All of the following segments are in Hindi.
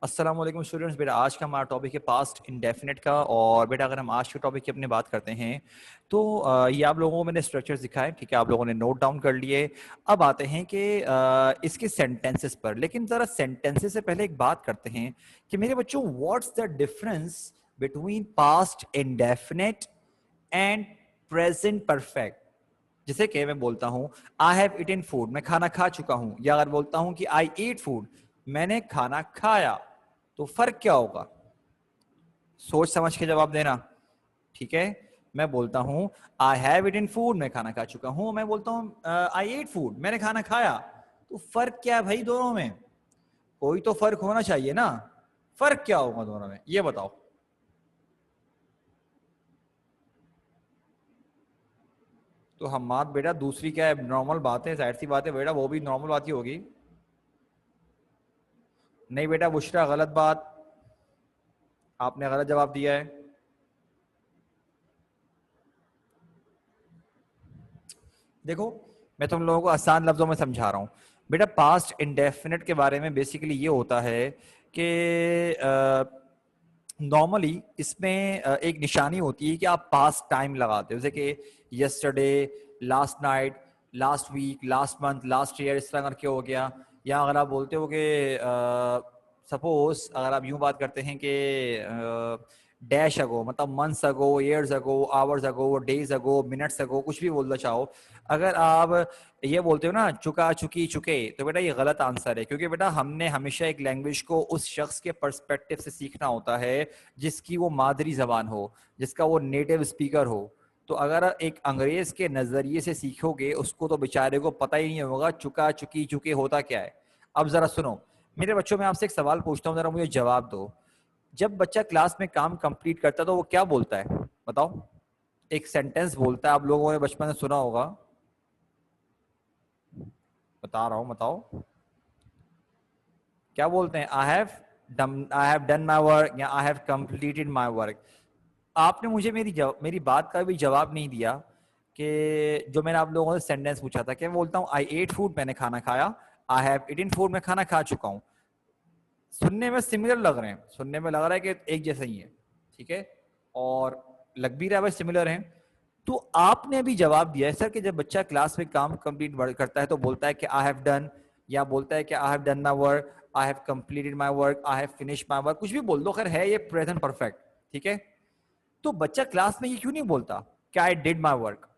अस्सलाम वालेकुम स्टूडेंट्स। बेटा आज का हमारा टॉपिक है पास्ट इंडेफिनिट का। और बेटा अगर हम आज के टॉपिक की अपनी बात करते हैं तो ये आप लोगों को मैंने स्ट्रक्चर्स दिखाए, ठीक है, आप लोगों ने नोट डाउन कर लिए। अब आते हैं कि इसके सेंटेंसेस पर। लेकिन ज़रा सेंटेंसेस से पहले एक बात करते हैं कि मेरे बच्चों, what's the difference between past indefinite and present perfect. जैसे कि मैं बोलता हूँ आई हैव ईटन फूड, मैं खाना खा चुका हूँ, या अगर बोलता हूँ कि आई ईट फूड, मैंने खाना खाया, तो फर्क क्या होगा? सोच समझ के जवाब देना, ठीक है। मैं बोलता हूँ आई हैव ईटन फूड, मैं खाना खा चुका हूँ। मैं बोलता हूँ आई ईट फूड, मैंने खाना खाया, तो फर्क क्या है भाई दोनों में? कोई तो फर्क होना चाहिए ना। फर्क क्या होगा दोनों में, ये बताओ। तो हम बात बेटा दूसरी क्या है, नॉर्मल बात है, जाहिर सी बात है बेटा, वो भी नॉर्मल बात ही होगी। नहीं बेटा बुशरा, गलत बात, आपने गलत जवाब दिया है। देखो मैं तुम लोगों को आसान लफ्जों में समझा रहा हूँ बेटा। पास्ट इंडेफिनिट के बारे में बेसिकली ये होता है कि नॉर्मली इसमें एक निशानी होती है कि आप पास्ट टाइम लगाते हो, जैसे कि yesterday, last night, last week, last month, last year, इस तरह करके हो गया। या अगर आप बोलते हो कि सपोज अगर आप यूं बात करते हैं कि डैश अगो, मतलब months ago, years ago, hours ago, days ago, minutes ago, कुछ भी बोलना चाहो। अगर आप ये बोलते हो ना चुका, चुकी, चुके, तो बेटा ये गलत आंसर है, क्योंकि बेटा हमने हमेशा एक लैंग्वेज को उस शख्स के पर्सपेक्टिव से सीखना होता है जिसकी वो मादरी जबान हो, जिसका वो नेटिव स्पीकर हो। तो अगर एक अंग्रेज के नजरिए से सीखोगे, उसको तो बेचारे को पता ही नहीं होगा चुका, चुकी, चुके होता क्या है। अब जरा सुनो मेरे बच्चों, मैं आपसे एक सवाल पूछता हूँ, जरा मुझे जवाब दो। जब बच्चा क्लास में काम कंप्लीट करता है तो वो क्या बोलता है, बताओ? एक सेंटेंस बोलता है, आप लोगों ने बचपन में सुना होगा, बता रहा हूँ, बताओ क्या बोलते हैं? I have done my work, या I have completed my work. आपने मुझे मेरी बात का भी जवाब नहीं दिया कि जो मैंने आप लोगों से सेंटेंस पूछा था, क्या मैं बोलता हूँ आई एट फूड, मैंने खाना खाया, आई हैव ईटन फूड, मैं खाना खा चुका हूँ। सुनने में सिमिलर लग रहे हैं, सुनने में लग रहा है कि एक जैसा ही है, ठीक है, और लग भी रहा है भाई सिमिलर है। तो आपने अभी जवाब दिया है सर कि जब बच्चा क्लास में काम कंप्लीट करता है तो बोलता है कि आई हैव डन, या बोलता है कि I have done my work, I have completed my work, I have finish my work, कुछ भी बोल दो, खैर है ये प्रेजेंट परफेक्ट, ठीक है। तो बच्चा क्लास में ये क्यों नहीं बोलता कि I did my work,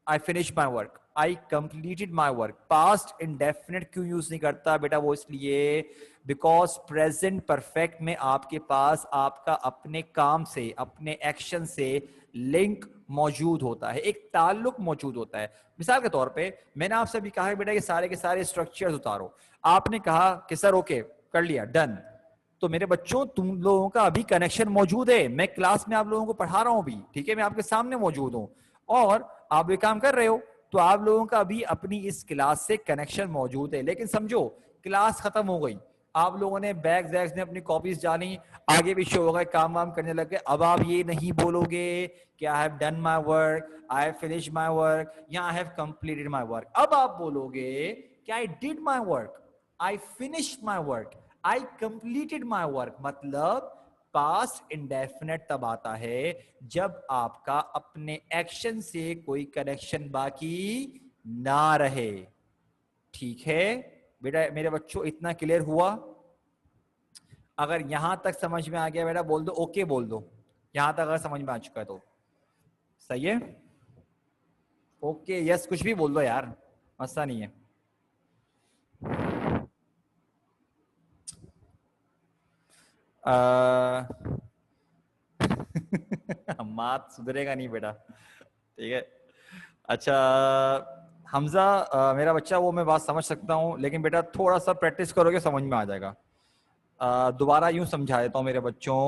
I finish my work, I completed my work? Past indefinite क्यों यूज नहीं करता बेटा? वो इसलिए बिकॉज प्रेजेंट परफेक्ट में आपके पास आपका अपने काम से, अपने एक्शन से लिंक मौजूद होता है, एक ताल्लुक मौजूद होता है। मिसाल के तौर पे मैंने आपसे भी कहा है बेटा कि सारे के सारे स्ट्रक्चर्स उतारो, आपने कहा कि सर ओके कर लिया, डन। तो मेरे बच्चों तुम लोगों का अभी कनेक्शन मौजूद है, मैं क्लास में आप लोगों को पढ़ा रहा हूं अभी, ठीक है, मैं आपके सामने मौजूद हूं और आप ये काम कर रहे हो, तो आप लोगों का अभी अपनी इस क्लास से कनेक्शन मौजूद है। लेकिन समझो क्लास खत्म हो गई, आप लोगों ने बैग वैग्स ने अपनी कॉपीज डाली, आगे पीछे हो गए, काम वाम करने लग गए। अब आप ये नहीं बोलोगे कि I have done my work, I have finish my work, या I have completed my work. अब आप बोलोगे कि I did my work, I finish my work, I completed my work. मतलब पास्ट इंडेफिनेट तब आता है जब आपका अपने एक्शन से कोई कनेक्शन बाकी ना रहे, ठीक है बेटा? मेरे बच्चों इतना क्लियर हुआ? अगर यहां तक समझ में आ गया बेटा बोल दो ओके, बोल दो यहां तक अगर समझ में आ चुका है तो। सही है, ओके, यस, कुछ भी बोल दो यार, मसला नहीं है। मात सुधरेगा नहीं बेटा, ठीक है। अच्छा हमजा, मेरा बच्चा, वो मैं बात समझ सकता हूँ, लेकिन बेटा थोड़ा सा प्रैक्टिस करोगे समझ में आ जाएगा। दोबारा यूं समझा देता हूँ मेरे बच्चों,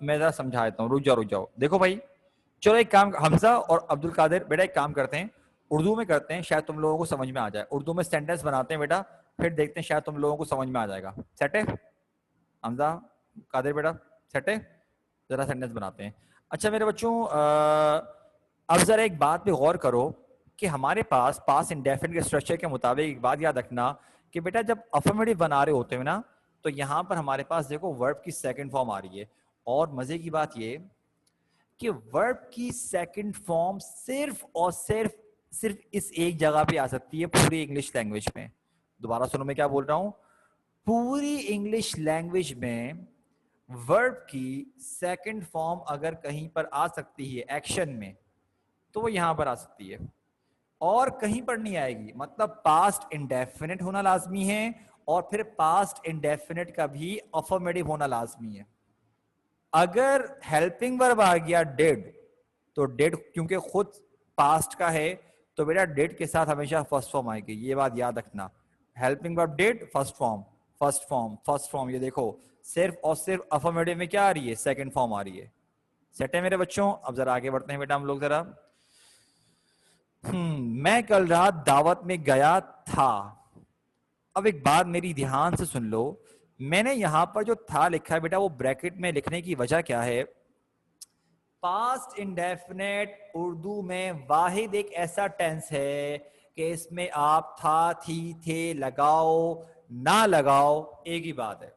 मैं जरा समझा देता हूँ, रुक जाओ। देखो भाई, चलो एक काम, हमजा और अब्दुल कादिर बेटा एक काम करते हैं, उर्दू में करते हैं, शायद तुम लोगों को समझ में आ जाए। उर्दू में सेंटेंस बनाते हैं बेटा, फिर देखते हैं शायद तुम लोगों को समझ में आ जाएगा। सेट है हमजा, कादिर बेटा, सेट है? जरा सेंटेंस बनाते हैं। अच्छा मेरे बच्चों, अब जरा एक बात पे गौर करो कि हमारे पास पास इंडेफिनिट के स्ट्रक्चर के मुताबिक एक बात याद रखना कि बेटा जब अफर्मेटिव बना रहे होते हैं ना, तो यहाँ पर हमारे पास देखो वर्ब की सेकंड फॉर्म आ रही है। और मजे की बात ये कि वर्ब की सेकंड फॉर्म सिर्फ और सिर्फ इस एक जगह पे आ सकती है पूरी इंग्लिश लैंग्वेज में। दोबारा सुनो मैं क्या बोल रहा हूं, पूरी इंग्लिश लैंग्वेज में वर्ब की सेकंड फॉर्म अगर कहीं पर आ सकती है एक्शन में, तो वो यहां पर आ सकती है और कहीं पर नहीं आएगी। मतलब पास्ट इंडेफिनिट होना लाजमी है और फिर पास्ट इंडेफिनिट का भी अफर्मेटिव होना लाजमी है। अगर हेल्पिंग वर्ब आ गया डिड, तो डिड क्योंकि खुद पास्ट का है तो बेटा डिड के साथ हमेशा फर्स्ट फॉर्म आएगी, ये बात याद रखना। Helping verb did first form, first form, first form. ये देखो सिर्फ और सिर्फ अफर्मेटिव में क्या आ रही है, सेकंड फॉर्म आ रही है। सेट है मेरे बच्चों? अब जरा आगे बढ़ते हैं बेटा हम लोग जरा। मैं कल रात दावत में गया था। अब एक बात मेरी ध्यान से सुन लो, मैंने यहां पर जो था लिखा है बेटा वो ब्रैकेट में लिखने की वजह क्या है? पास्ट इंडेफिनेट उर्दू में वाहिद एक ऐसा टेंस है कि इसमें आप था, थी, थे लगाओ ना लगाओ एक ही बात है।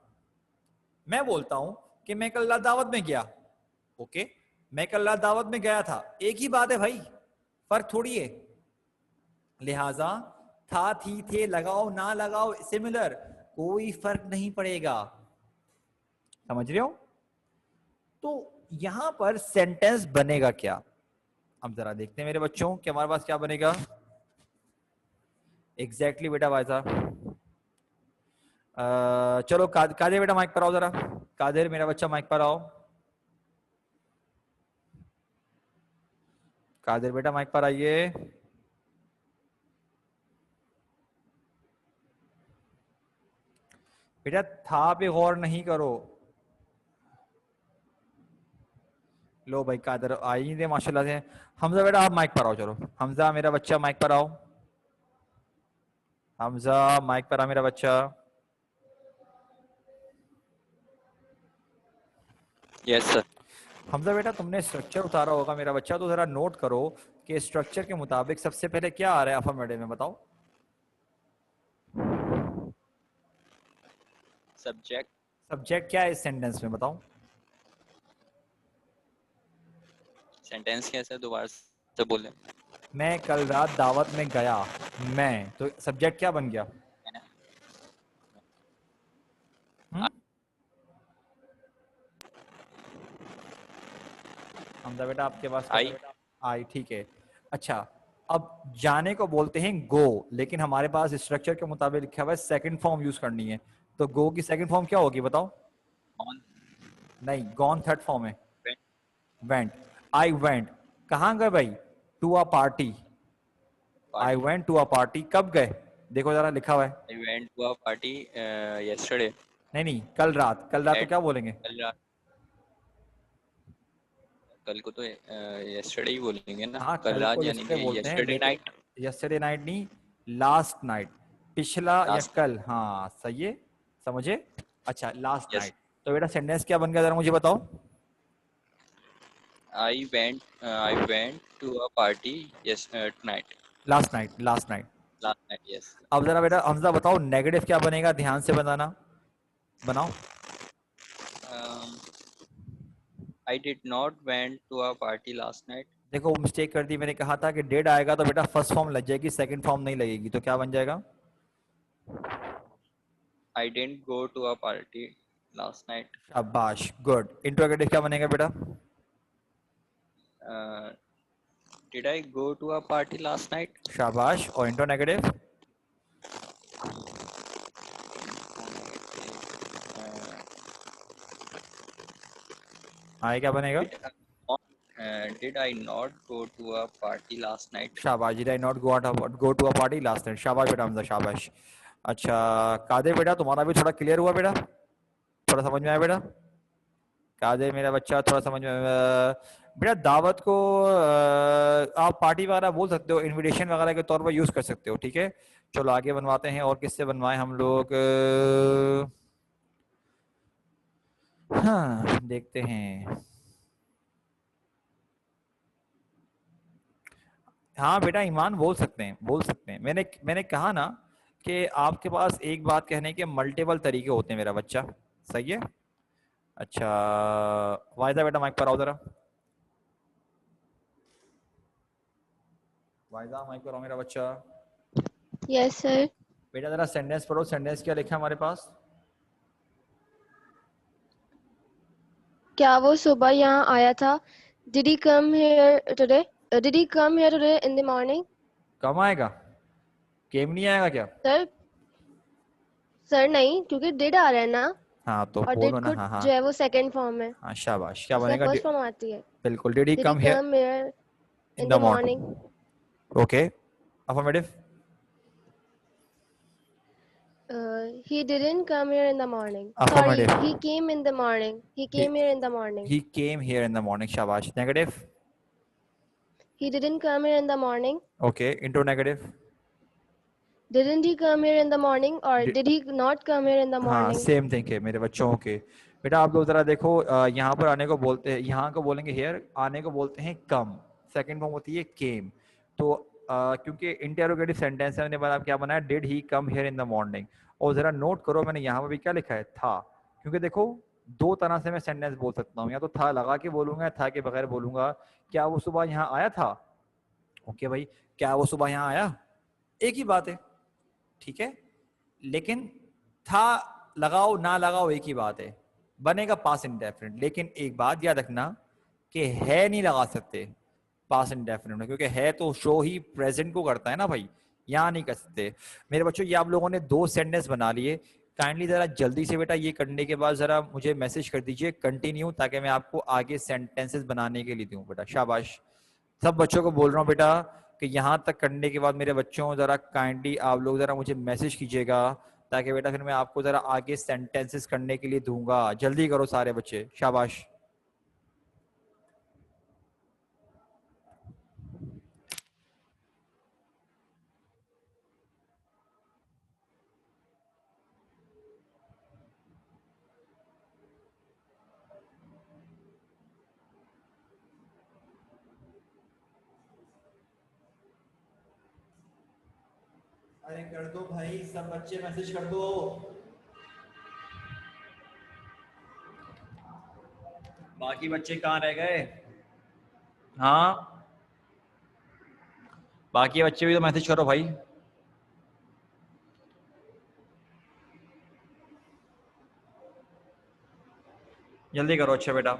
मैं बोलता हूं कि मैं कल रात दावत में गया, ओके, मैं कल रात दावत में गया था, एक ही बात है भाई, फर्क थोड़ी है। लिहाजा था, थी, थे लगाओ ना लगाओ सिमिलर, कोई फर्क नहीं पड़ेगा। समझ रहे हो? तो यहां पर सेंटेंस बनेगा क्या? अब जरा देखते हैं मेरे बच्चों कि हमारे पास क्या बनेगा एग्जैक्टली बेटा भाई साहब। चलो कादिर बेटा माइक पर आओ जरा। कादिर मेरा बच्चा माइक पर आओ। कादिर बेटा माइक पर आइए। बेटा था पे गौर नहीं करो। लो भाई कादिर आ ही नहीं दे माशाल्लाह से। हमजा बेटा आप माइक पर आओ, चलो हमजा मेरा बच्चा माइक पर आओ। हमजा माइक पर आ मेरा बच्चा। Yes sir. हमजा बेटा तुमने स्ट्रक्चर उतारा होगा मेरा बच्चा, तो जरा नोट करो कि स्ट्रक्चर के मुताबिक सबसे पहले क्या आ रहा है अफर्मेटिव में, बताओ। सब्जेक्ट। सब्जेक्ट क्या है इस सेंटेंस में, बताओ। सेंटेंस कैसे है, दोबारा से बोले। मैं कल रात दावत में गया, मैं तो सब्जेक्ट क्या बन गया? हमजा बेटा आपके पास क्या आई। था? आई, ठीक है। अच्छा, अब जाने को बोलते हैं गो, लेकिन हमारे पास स्ट्रक्चर के मुताबिक लिखा हुआ है सेकंड फॉर्म यूज करनी है, तो गो की सेकंड फॉर्म क्या होगी बताओ? ऑन। नहीं, गॉन थर्ड फॉर्म है। वेंट। वेंट। आई वेंट, कहाँ गए भाई? To a party. I party. Went to a party, कब गए? देखो जरा लिखा हुआ है। I went to a party yesterday. नहीं नहीं, कल रात, कल रात को एट। क्या बोलेंगे? कल रात। कल को तो यस्टरडे ही बोलेंगे ना, हाँ कल कल रात को यानी यस्टरडे कि बोलते हैं, यस्टरडे लेकिन नाइट। यस्टरडे नाइट नहीं, लास्ट नाइट, पिछला या लास्ट। कल, हाँ सही है, समझे। अच्छा लास्ट यस। नाइट, तो बेटा सेंटेंस क्या बन गया जरा मुझे बताओ। I went to a party yes night. Last night, last night. Last night yes. अब जरा बेटा हमजा बताओ नेगेटिव क्या बनेगा, ध्यान से बनाना, बनाओ। I did not went to a party last night. देखो मिस्टेक कर दी, मैंने कहा था कि डेड आएगा तो बेटा फर्स्ट फॉर्म लग जाएगी, सेकंड फॉर्म नहीं लगेगी, तो क्या बन जाएगा? I didn't go to a party last night. शाबाश, गुड। इंट्रोगेटिव क्या बनेगा बेटा? Did I go to a party last night. शाबाश, और इंट्रो नेगेटिव? आए क्या बनेगा? Did I not go to a party last night? शाबाश, did I not go to a party last night, शाबाश बेटा हमजा, शाबाश। अच्छा कादिर बेटा तुम्हारा भी थोड़ा क्लियर हुआ बेटा, थोड़ा समझ में आया बेटा? कादिर मेरा बच्चा थोड़ा समझ में बेटा दावत को आप पार्टी वगैरह बोल सकते हो, इनविटेशन वगैरह के तौर पर यूज कर सकते हो, ठीक है। चलो आगे बनवाते हैं, और किससे बनवाएं हम लोग? हाँ देखते हैं। हाँ बेटा ईमान बोल सकते हैं, बोल सकते हैं, मैंने मैंने कहा ना कि आपके पास एक बात कहने के मल्टीपल तरीके होते हैं मेरा बच्चा। सही है। अच्छा, वाहिदा बेटा माइक पर आओ जरा। वाहिदा माइक पर आओ मेरा बच्चा। Yes sir. बेटा जरा सेंटेंस पढ़ो, सेंटेंस क्या लिखा है हमारे पास? क्या वो सुबह यहाँ आया था? Did he come here today? Did he come here today in the morning? Come आएगा, केम नहीं आएगा क्या? सर सर नहीं, क्योंकि डिड आ रहा है ना, हाँ तो और बोलो डिड ना। को हाँ हाँ जो है वो सेकंड फॉर्म है, हाँ, शाबाश। क्या उसका बनेगा? फर्स्ट फॉर्म आती है। बिल्कुल। Did he did he come here come here in in the the morning? Morning. Okay, affirmative. He didn't come here in the morning. Sorry, affirmative. he came in the morning. He came here in the morning. He came here in the morning. शाबाश। Negative. He didn't come here in the morning. Okay, into negative. Didn't he come here in the morning, or did he not come here in the हाँ morning? सेम थिंग है मेरे बच्चों के। बेटा आप लोग जरा देखो, यहाँ पर आने को बोलते हैं, यहाँ को बोलेंगे हेयर, आने को बोलते हैं कम। सेकंड फॉर्म होती है केम। तो क्योंकि इंटेरोगेटिव सेंटेंस है, मैंने बोला आप क्या बनाया, did he come here in the morning. और जरा नोट करो मैंने यहाँ पर भी क्या लिखा है, था। क्योंकि देखो दो तरह से मैं सेंटेंस बोल सकता हूँ, या तो था लगा के बोलूंगा या था के बगैर बोलूंगा। क्या वो सुबह यहाँ आया था? ओके भाई, क्या वो सुबह यहाँ आया? एक ही बात है, ठीक है। लेकिन था लगाओ ना लगाओ एक ही बात है, बनेगा पास इंडेफिनिट। लेकिन एक बात याद रखना कि है नहीं लगा सकते पास इंडेफिनिट में, क्योंकि है तो शो ही प्रेजेंट को करता है ना भाई, यहाँ नहीं कर सकते। मेरे बच्चों ये आप लोगों ने दो सेंटेंस बना लिए। काइंडली जरा जल्दी से बेटा ये करने के बाद जरा मुझे मैसेज कर दीजिए कंटिन्यू, ताकि मैं आपको आगे सेंटेंसेस बनाने के लिए दूं बेटा। शाबाश। सब बच्चों को बोल रहा हूँ बेटा कि यहाँ तक करने के बाद मेरे बच्चों जरा काइंडली आप लोग जरा मुझे मैसेज कीजिएगा, ताकि बेटा फिर मैं आपको जरा आगे सेंटेंसेस करने के लिए दूंगा। जल्दी करो सारे बच्चे। शाबाश। अरे कर दो भाई, सब बच्चे मैसेज कर दो। बाकी बच्चे कहाँ रह गए? हाँ, बाकी बच्चे भी तो मैसेज करो भाई। जल्दी करो अच्छा बेटा।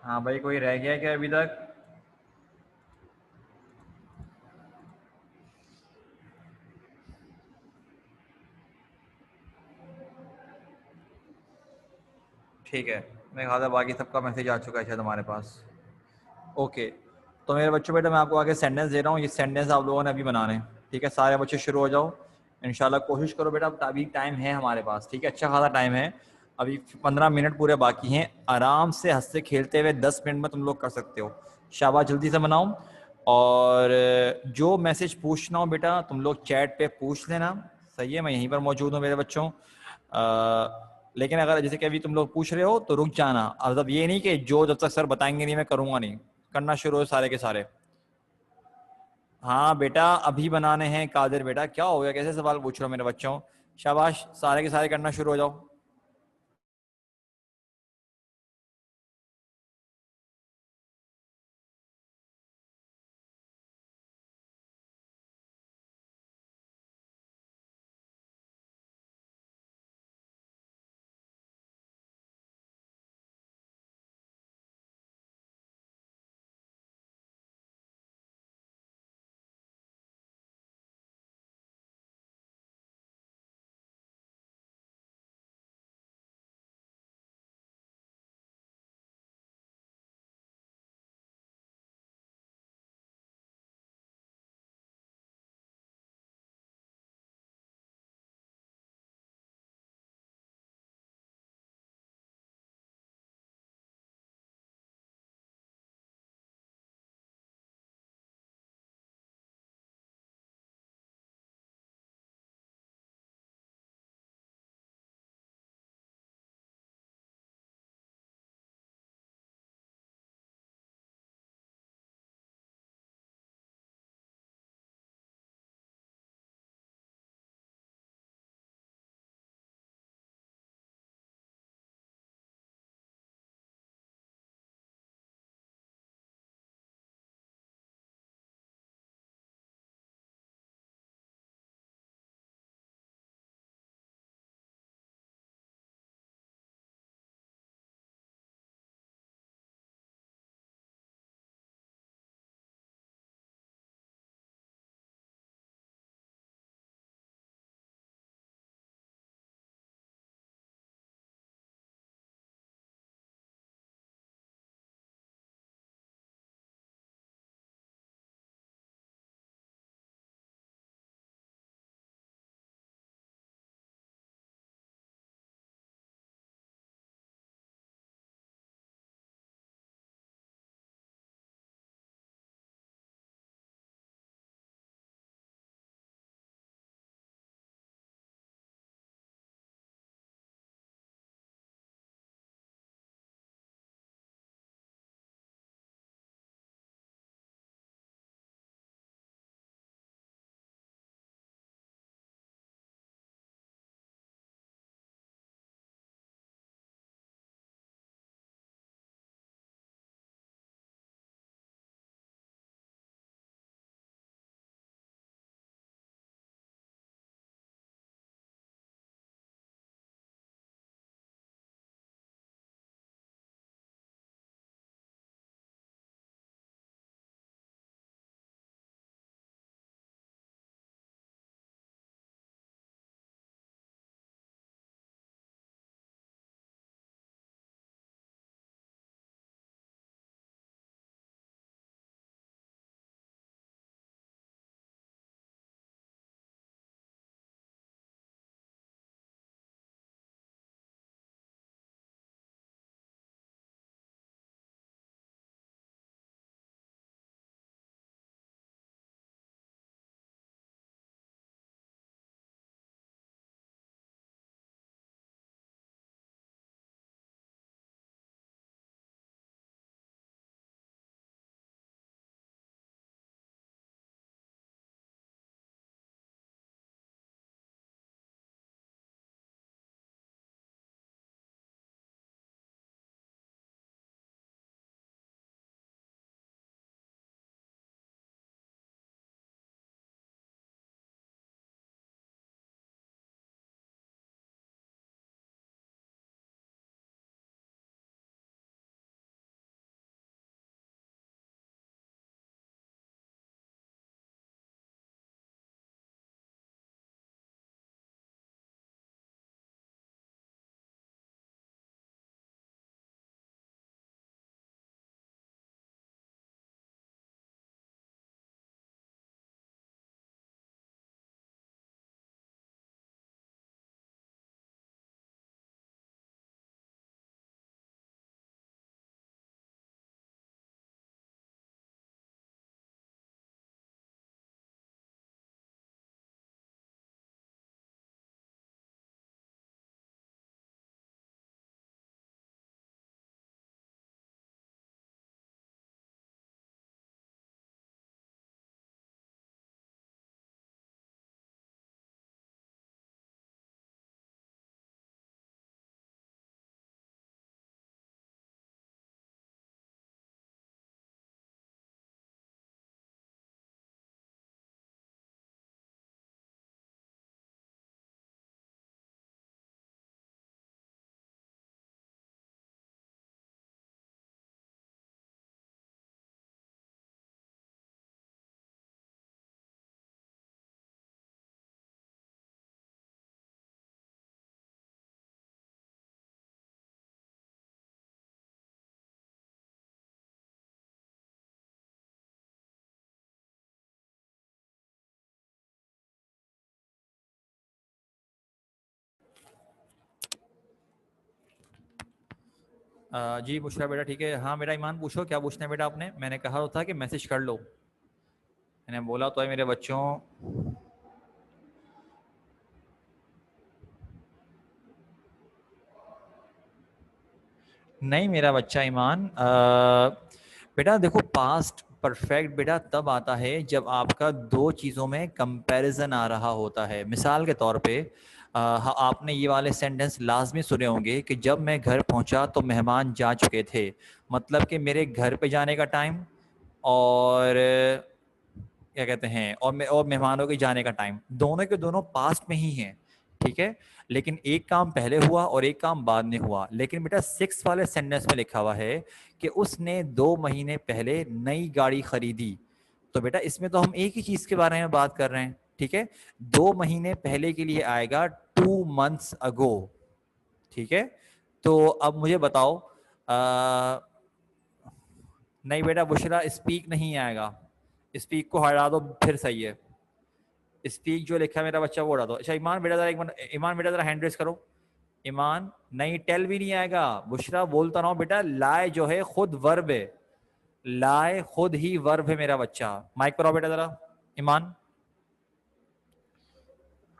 हाँ भाई, कोई रह गया क्या अभी तक? ठीक है, मेरे ख्याल है बाकी सबका मैसेज आ चुका है शायद हमारे पास। ओके, तो मेरे बच्चों बेटा मैं आपको आगे सेंटेंस दे रहा हूँ, ये सेंटेंस आप लोगों ने अभी बनाने हैं। ठीक है, सारे बच्चे शुरू हो जाओ। इंशाल्लाह कोशिश करो बेटा, अभी टाइम है हमारे पास, ठीक है, अच्छा खासा टाइम है। अभी 15 मिनट पूरे बाकी हैं। आराम से हंसते खेलते हुए 10 मिनट में तुम लोग कर सकते हो। शाबाश, जल्दी से बनाओ। और जो मैसेज पूछना हो बेटा तुम लोग चैट पे पूछ लेना। सही है, मैं यहीं पर मौजूद हूँ मेरे बच्चों। लेकिन अगर जैसे कि अभी तुम लोग पूछ रहे हो तो रुक जाना, मतलब ये नहीं कि जो जब तक सर बताएंगे नहीं मैं करूंगा नहीं। करना शुरू हो सारे के सारे। हाँ बेटा अभी बनाने हैं कादिर बेटा, क्या हो गया, कैसे सवाल पूछ रहे हो मेरे बच्चों? शाबाश, सारे के सारे करना शुरू हो जाओ। जी बुशरा बेटा ठीक है। हाँ मेरा ईमान पूछो, क्या पूछना है बेटा आपने? मैंने कहा तो था कि मैसेज कर लो, मैंने बोला तो है मेरे बच्चों। नहीं मेरा बच्चा ईमान, बेटा देखो पास्ट परफेक्ट बेटा तब आता है जब आपका दो चीज़ों में कंपैरिजन आ रहा होता है। मिसाल के तौर पे आपने ये वाले सेंटेंस लाजमी सुने होंगे कि जब मैं घर पहुंचा तो मेहमान जा चुके थे, मतलब कि मेरे घर पे जाने का टाइम और क्या कहते हैं और मेहमानों के जाने का टाइम दोनों के दोनों पास्ट में ही हैं, ठीक है। लेकिन एक काम पहले हुआ और एक काम बाद में हुआ। लेकिन बेटा 6 वाले सेंटेंस में लिखा हुआ है कि उसने 2 महीने पहले नई गाड़ी खरीदी। तो बेटा इसमें तो हम एक ही चीज के बारे में बात कर रहे हैं, ठीक है। 2 महीने पहले के लिए आएगा 2 months ago, ठीक है। तो अब मुझे बताओ, नहीं बेटा बुशरा स्पीक नहीं आएगा, स्पीक को हटा दो फिर सही है। स्पीक जो लिखा है मेरा बच्चा वो हटा दो। अच्छा ईमान बेटा जरा एक मिनट, ईमान बेटा जरा हैंड रेस करो। ईमान नहीं, टेल भी नहीं आएगा। बुशरा बोलता रहा हूं बेटा, लाए जो है खुद वर्ब है, लाए खुद ही वर्ब है मेरा बच्चा। माइक पर आओ बेटा जरा। ईमान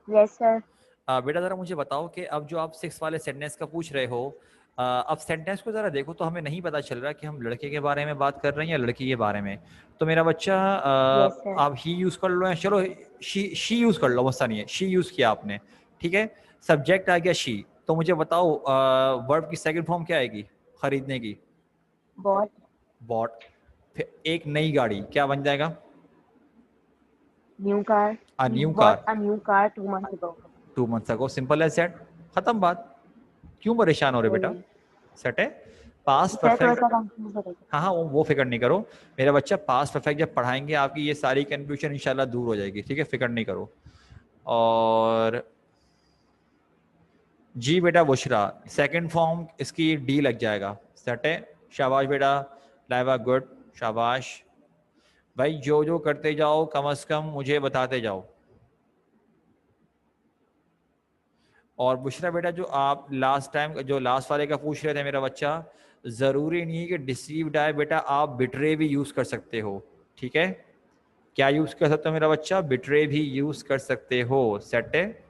यस सर। बेटा जरा मुझे बताओ कि अब जो आप 6 वाले सेंटेंस का पूछ रहे हो, अब सेंटेंस को जरा देखो तो हमें नहीं पता चल रहा कि हम लड़के के बारे में बात कर रहे हैं या लड़की के बारे में। तो मेरा बच्चा यस सर। आप ही यूज कर लो, या चलो शी यूज कर लो, मसला नहीं है, शी यूज किया आपने, ठीक है। सब्जेक्ट आ गया शी। तो मुझे बताओ वर्ब की सेकंड फॉर्म क्या आएगी खरीदने की? बॉट। बॉट। फिर एक नई गाड़ी क्या बन जाएगा? New car. A new bought car a new car 2 months ago। 2 months ago, simple as that, खत्म बात। क्यों परेशान हो रहे बेटा? सेट है। पास्ट सर थोड़ा परफेक्ट, सा कंफ्यूज हो गई। हाँ हाँ वो फिक्र नहीं करो मेरा बच्चा, पास्ट परफेक्ट जब पढ़ाएंगे आपकी ये सारी कंफ्यूजन इंशाल्लाह दूर हो जाएगी, ठीक है, फिक्र नहीं करो। और जी बेटा बुशरा सेकंड फॉर्म इसकी डी लग जाएगा, सेट है। शाबाश बेटा, लाइवा गुड, शाबाश भाई। जो जो करते जाओ कम से कम मुझे बताते जाओ। और बुशरा बेटा जो आप लास्ट टाइम जो लास्ट वाले का पूछ रहे थे मेरा बच्चा, जरूरी नहीं है कि डिसीव्ड आए बेटा, आप बिट्रे भी यूज कर सकते हो, ठीक है। क्या यूज कर सकते हो मेरा बच्चा? बिट्रे भी यूज कर सकते हो, सेट है।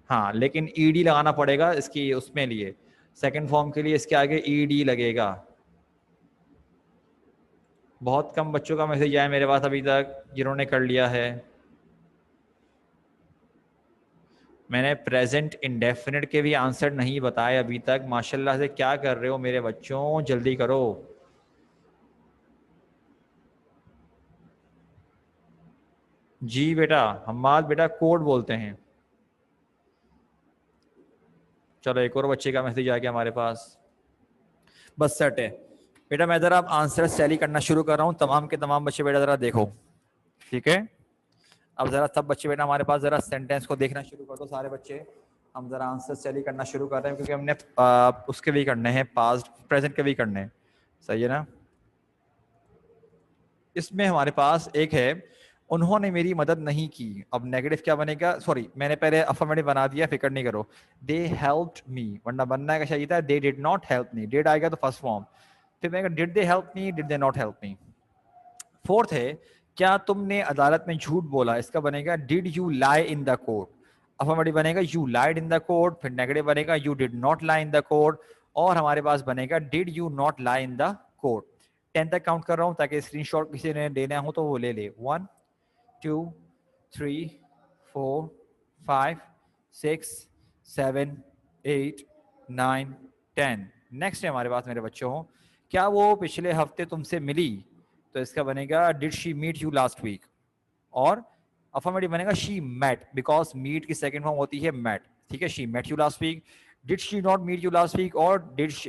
हाँ लेकिन ईडी लगाना पड़ेगा इसकी उसमें लिए, सेकंड फॉर्म के लिए इसके आगे ईडी लगेगा। बहुत कम बच्चों का मैसेज आया मेरे पास अभी तक जिन्होंने कर लिया है। मैंने प्रेजेंट इंडेफिनिट के भी आंसर नहीं बताए अभी तक। माशाल्लाह से क्या कर रहे हो मेरे बच्चों, जल्दी करो। जी बेटा हम्माद बेटा कोड बोलते हैं। चलो एक और बच्चे का मैसेज आ गया हमारे पास, बस सेट है बेटा। मैं जरा अब आंसर टैली करना शुरू कर रहा हूँ, तमाम के तमाम बच्चे बेटा जरा देखो, ठीक है। अब जरा सब बच्चे बेटा हमारे पास जरा सेंटेंस को देखना शुरू कर दो सारे बच्चे। हम जरा आंसर टैली करना शुरू कर रहे हैं क्योंकि हमने उसके भी करने हैं, पास्ट प्रेजेंट के भी करने हैं, सही है ना। इसमें हमारे पास एक है, उन्होंने मेरी मदद नहीं की। अब नेगेटिव क्या बनेगा? सॉरी मैंने पहले अफर्मेटिव बना दिया, फिक्र नहीं करो। दे हेल्प्ड मी, वरना बनना का चाहिए था they did not help me. Did आएगा तो फर्स्ट फॉर्म, फिर मैं did they help me, did they not help me. Fourth है, क्या तुमने अदालत में झूठ बोला? इसका बनेगा did you lie in the court. Affirmative बनेगा you lied in the court, फिर नेगेटिव बनेगा you did not lie in the court, और हमारे पास बनेगा did you not lie in the court. 10 तक काउंट कर रहा हूं ताकि स्क्रीनशॉट किसी ने लेना हो तो वो ले ले। 1 2 3 4 5 6 7 8 9 10। नेक्स्ट है हमारे पास मेरे बच्चों, क्या वो पिछले हफ्ते तुमसे मिली? तो इसका बनेगा did she meet you last week, और अफर्मेटिव बनेगा शी मेट, बिकॉज मीट की सेकंड फॉर्म होती है मेट, ठीक है। She met you last week. Did she not meet you last week, और did she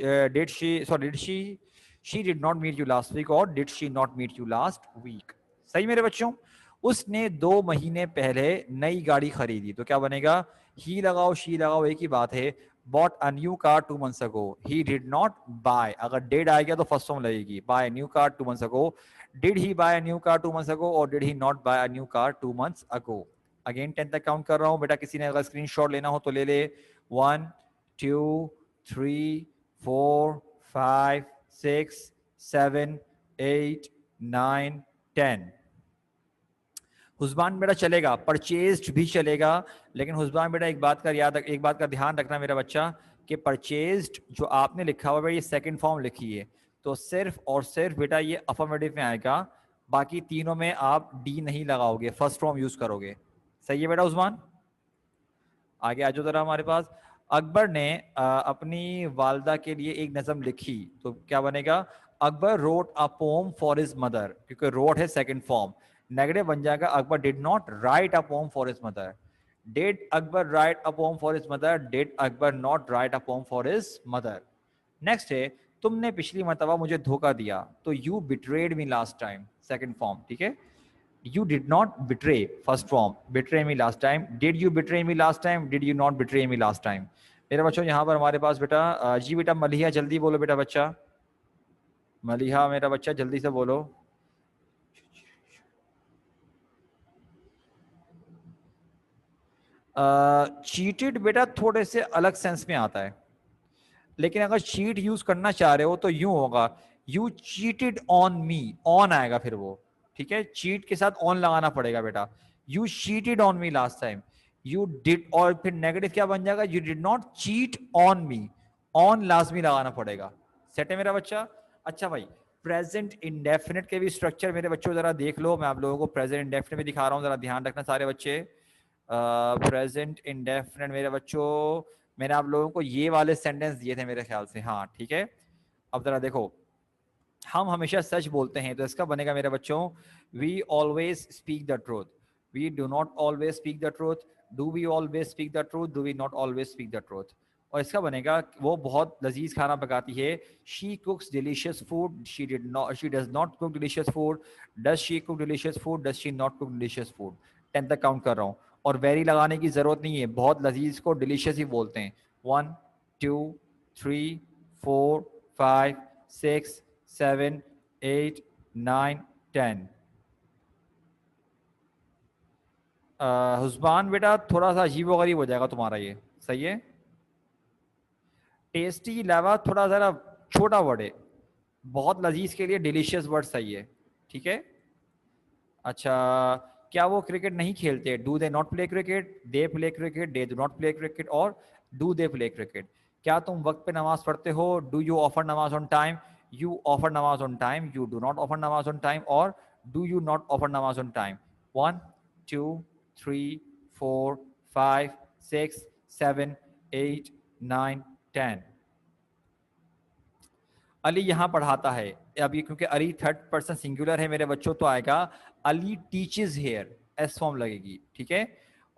did not meet you last week, और did she not meet you last week. सही मेरे बच्चों। उसने 2 महीने पहले नई गाड़ी खरीदी, तो क्या बनेगा? ही लगाओ शी लगाओ एक ही बात है। Bought a new car 2 months ago, ही डिड नॉट बाय, अगर डिड आ गया तो फर्स्ट फॉर्म लगेगी, buy new car 2 months ago। Did he buy a new car 2 months ago, or did he not buy a new car 2 months ago? Again 10 तक काउंट कर रहा हूं बेटा, किसी ने अगर स्क्रीनशॉट लेना हो तो ले ले। 1 2 3 4 5 6 7 8 9 10। हुस्बान बेटा चलेगा, परचेज्ड भी चलेगा, लेकिन हुस्बान बेटा एक बात का ध्यान रखना मेरा बच्चा कि परचेज्ड जो आपने लिखा हुआ है ये सेकंड फॉर्म लिखी है, तो सिर्फ और सिर्फ बेटा ये अफर्मेटिव में आएगा, बाकी तीनों में आप डी नहीं लगाओगे, फर्स्ट फॉर्म यूज करोगे। सही है बेटा हुस्बान? आगे आ जाओ जरा हमारे पास। अकबर ने अपनी वालदा के लिए एक नज़म लिखी, तो क्या बनेगा? Akbar wrote a poem for his mother, क्योंकि रोट है सेकंड फॉर्म, नेगेटिव बन जाएगा Akbar did not right a poem for his mother. Did Akbar right a poem for his mother, did Akbar not right a poem for his mother. Next है तुमने पिछली मरतबा मुझे धोखा दिया, तो you betrayed me last time, second form, ठीक है। You did not betray, first form, betray me last time. Did you betray me last time? Did you not betray me last time? मेरे बच्चों यहाँ पर हमारे पास बेटा जी बेटा मलिहा जल्दी बोलो बेटा बच्चा, मलिहा मेरा बच्चा जल्दी से बोलो। चीटेड बेटा थोड़े से अलग सेंस में आता है, लेकिन अगर चीट यूज करना चाह रहे हो तो यूं होगा, you cheated on me, on आएगा फिर वो, ठीक है, चीट के साथ ऑन लगाना पड़ेगा बेटा। You cheated on me last time, you did, और फिर नेगेटिव क्या बन जाएगा? You did not cheat on me, on लाजमी लगाना पड़ेगा। सेट है मेरा बच्चा? अच्छा भाई, प्रेजेंट इंडेफिनिट के भी स्ट्रक्चर मेरे बच्चों जरा देख लो, मैं आप लोगों को प्रेजेंट इंडेफिनिट में दिखा रहा हूँ, जरा ध्यान रखना सारे बच्चे। प्रेजेंट इंडेफिनिट मेरे बच्चों, मैंने आप लोगों को ये वाले सेंटेंस दिए थे मेरे ख्याल से, हाँ ठीक है। अब जरा देखो, हम हमेशा सच बोलते हैं, तो इसका बनेगा मेरे बच्चों, we always speak the truth, we do not always speak the truth, do we always speak the truth, do we not always speak the truth. और इसका बनेगा, वो बहुत लजीज खाना पकाती है, she cooks delicious food, she does not cook delicious food, does she cook delicious food, does she not cook delicious food. 10 तक काउंट कर रहा हूँ, और वेरी लगाने की जरूरत नहीं है, बहुत लजीज को डिलीशियस ही बोलते हैं। 1 2 3 4 5 6 7 8 9 10। हुस्बान बेटा थोड़ा सा अजीब गरीब हो जाएगा तुम्हारा ये, सही है। टेस्टी लावा थोड़ा ज़रा छोटा वर्ड है, बहुत लजीज के लिए डिलीशियस वर्ड सही है, ठीक है। अच्छा, क्या वो क्रिकेट नहीं खेलते? Do they not play cricket, they play cricket, they do not play cricket, और डू दे प्ले क्रिकेट। क्या तुम वक्त पे नमाज पढ़ते हो? डू यू ऑफर नमाज ऑन टाइम, यू ऑफर नमाज on time, you do not offer नमाज ऑन टाइम, और डू यू नॉट ऑफर नमाज ऑन टाइम। 1 2 3 4 5 6 7 8 9 10। अली यहाँ पढ़ाता है, अब ये क्योंकि अली थर्ड पर्सन सिंगुलर है मेरे बच्चों, तो आएगा Ali teaches here, S form लगेगी, ठीक है।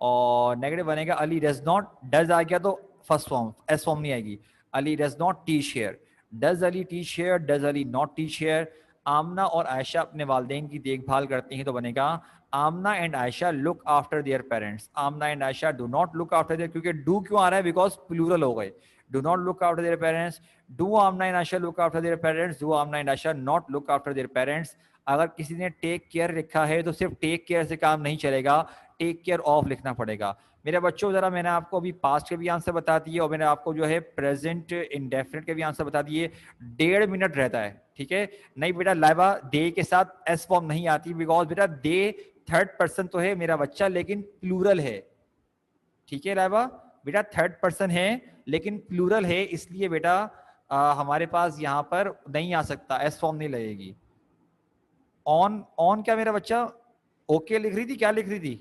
और नेगेटिव बनेगा अली डज नॉट, डज आ गया तो फर्स्ट फॉर्म, एस फॉर्म नहीं आएगी। Ali does not teach here, does Ali teach here, does Ali not teach here. Amna और आयशा अपने वालदेन की देखभाल करती हैं, तो बनेगा Amna and Ayesha look after their parents, Amna and Ayesha do not look after their, क्योंकि डू क्यों आ रहा है? बिकॉज प्लूरल हो गए। Do not look after their parents, do Amna and Asha look after their parents, do Amna and Asha not look after their parents। अगर किसी ने टेक केयर लिखा है तो सिर्फ टेक केयर से काम नहीं चलेगा, टेक केयर ऑफ लिखना पड़ेगा। मेरे बच्चों जरा मैंने आपको अभी पास्ट के भी आंसर बता दिए, और मैंने आपको जो है प्रेजेंट इंडेफिनिट के भी आंसर बता दिए। 1.5 मिनट रहता है, ठीक है। नहीं बेटा लाइबा, दे के साथ एस फॉर्म नहीं आती, बिकॉज बेटा दे थर्ड पर्सन तो है मेरा बच्चा, लेकिन प्लूरल है, ठीक है लाइबा बेटा, थर्ड पर्सन है लेकिन प्लूरल है, इसलिए बेटा हमारे पास यहाँ पर नहीं आ सकता, एस फॉर्म नहीं लगेगी। ऑन, ऑन क्या मेरा बच्चा? ओके लिख रही थी, क्या लिख रही थी?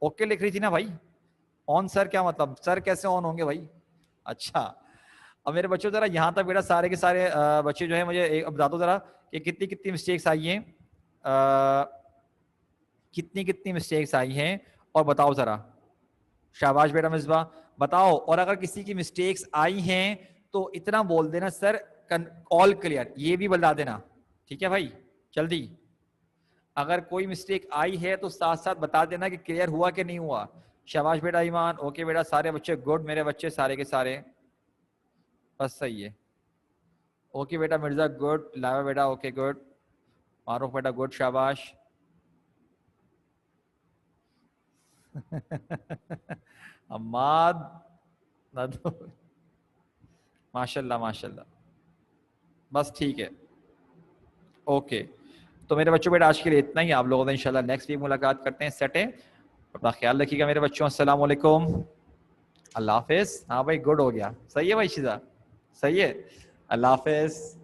ओके लिख रही थी ना भाई। ऑन सर क्या मतलब? सर कैसे ऑन होंगे भाई? अच्छा, अब मेरे बच्चों जरा यहाँ तक बेटा सारे के सारे बच्चे जो है मुझे एक बता दो जरा कि कितनी कितनी मिस्टेक्स आई हैं, कितनी कितनी मिस्टेक्स आई हैं, और बताओ जरा। शाबाश बेटा मिसबा, बताओ। और अगर किसी की मिस्टेक्स आई हैं तो इतना बोल देना सर ऑल क्लियर, ये भी बता देना, ठीक है भाई, जल्दी। अगर कोई मिस्टेक आई है तो साथ साथ बता देना कि क्लियर हुआ कि नहीं हुआ। शाबाश बेटा ईमान, ओके बेटा सारे बच्चे गुड, मेरे बच्चे सारे के सारे बस सही है। ओके बेटा मिर्जा गुड, लावा बेटा ओके गुड, मारूफ बेटा गुड, शाबाश। अम्माद माशाल्लाह माशाल्लाह, बस ठीक है, ओके। तो मेरे बच्चों बेटा आज के लिए इतना ही, आप लोगों से इंशाल्लाह नेक्स्ट वीक मुलाकात करते हैं, सेट है। अपना ख्याल रखिएगा मेरे बच्चों, अस्सलाम वालेकुम, अल्लाह हाफिज़। हाँ भाई गुड हो गया, सही है भाई शिजा, सही है, अल्लाह हाफिज़।